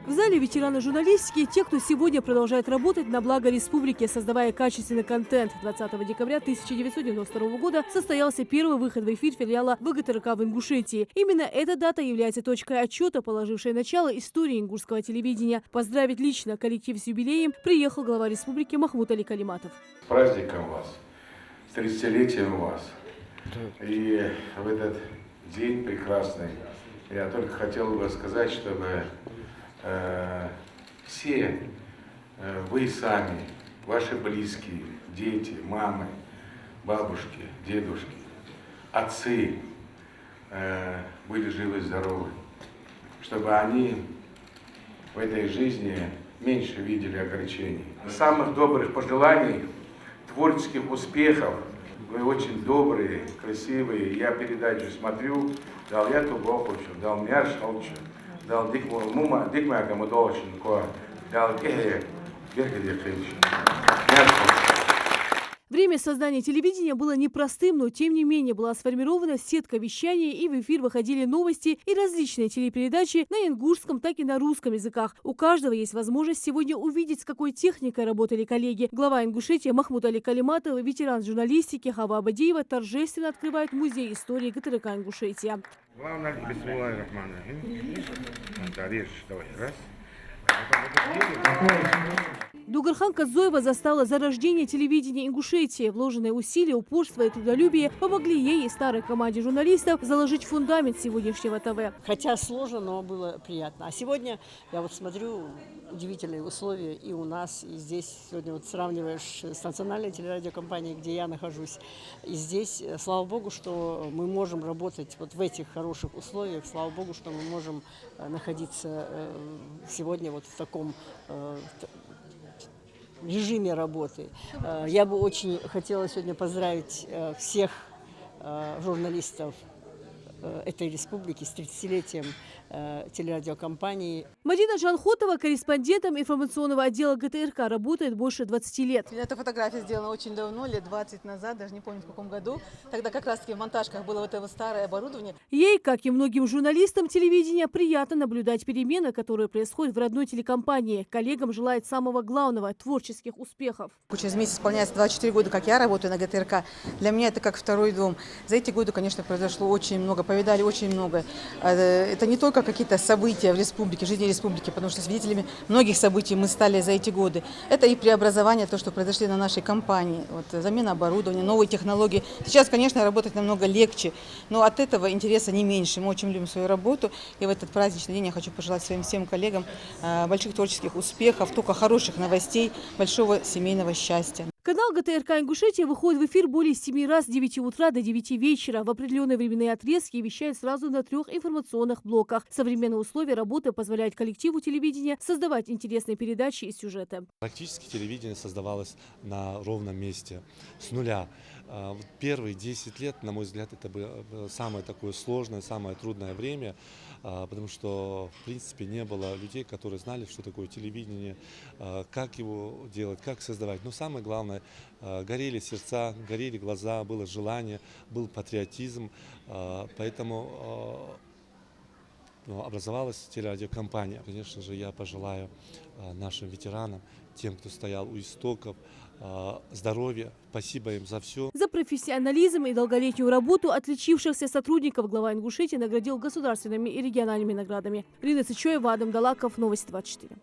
В зале ветераны журналистики – те, кто сегодня продолжает работать на благо республики, создавая качественный контент. 20 декабря 1992 года состоялся первый выход в эфир филиала ВГТРК в Ингушетии. Именно эта дата является точкой отчета, положившей начало истории ингушского телевидения. Поздравить лично коллектив с юбилеем приехал глава республики Махмуд Али Калиматов. С праздником вас, с 30-летием вас. И в этот день прекрасный я только хотел бы сказать, чтобы все вы сами, ваши близкие, дети, мамы, бабушки, дедушки, отцы были живы и здоровы, чтобы они в этой жизни меньше видели огорчений. Самых добрых пожеланий, творческих успехов. Вы очень добрые, красивые. Я передачу смотрю, дал я тубо хочу, дал мяш хочу, дал мума, дикмяка мудолчин, дал гея, бергеде хейчин. Время создания телевидения было непростым, но тем не менее была сформирована сетка вещания, и в эфир выходили новости и различные телепередачи на ингушском, так и на русском языках. У каждого есть возможность сегодня увидеть, с какой техникой работали коллеги. Глава Ингушетии Махмуд Али Калиматов, ветеран журналистики Хава Абадиева торжественно открывает музей истории ГТРК Ингушетия. Дугархан Казоева застала зарождение телевидения Ингушетии. Вложенные усилия, упорство и трудолюбие помогли ей и старой команде журналистов заложить фундамент сегодняшнего ТВ. Хотя сложно, но было приятно. А сегодня, я вот смотрю, удивительные условия и у нас, и здесь. Сегодня вот сравниваешь с национальной телерадиокомпанией, где я нахожусь. И здесь, слава богу, что мы можем работать вот в этих хороших условиях. Слава богу, что мы можем находиться сегодня вот в таком режиме работы. Я бы очень хотела сегодня поздравить всех журналистов этой республики с 30-летием телерадиокомпании. Мадина Джанхотова корреспондентом информационного отдела ГТРК работает больше 20 лет. Эта фотография сделана очень давно, лет 20 назад, даже не помню в каком году. Тогда как раз-таки в монтажках было вот это старое оборудование. Ей, как и многим журналистам телевидения, приятно наблюдать перемены, которые происходят в родной телекомпании. Коллегам желает самого главного – творческих успехов. Через месяц исполняется 24 года, как я работаю на ГТРК. Для меня это как второй дом. За эти годы, конечно, произошло очень много, повидали очень много. Это не только какие-то события в республике, жизни республики, потому что свидетелями многих событий мы стали за эти годы. Это и преобразование, то, что произошли на нашей компании, вот, замена оборудования, новые технологии. Сейчас, конечно, работать намного легче, но от этого интереса не меньше. Мы очень любим свою работу, и в этот праздничный день я хочу пожелать своим всем коллегам больших творческих успехов, только хороших новостей, большого семейного счастья. Канал ГТРК Ингушетия выходит в эфир более 7 раз с 9 утра до 9 вечера. В определенные временные отрезки вещает сразу на 3 информационных блоках. Современные условия работы позволяют коллективу телевидения создавать интересные передачи и сюжеты. Практически телевидение создавалось на ровном месте, с нуля. Первые 10 лет, на мой взгляд, это было самое такое сложное, самое трудное время, потому что, в принципе, не было людей, которые знали, что такое телевидение, как его делать, как создавать. Но самое главное, горели сердца, горели глаза, было желание, был патриотизм, поэтому образовалась телерадиокомпания. Конечно же, я пожелаю нашим ветеранам, тем, кто стоял у истоков, здоровья. Спасибо им за все. За профессионализм и долголетнюю работу отличившихся сотрудников глава Ингушетии наградил государственными и региональными наградами. Рина Цычоева, Адам Далаков, Новости 24.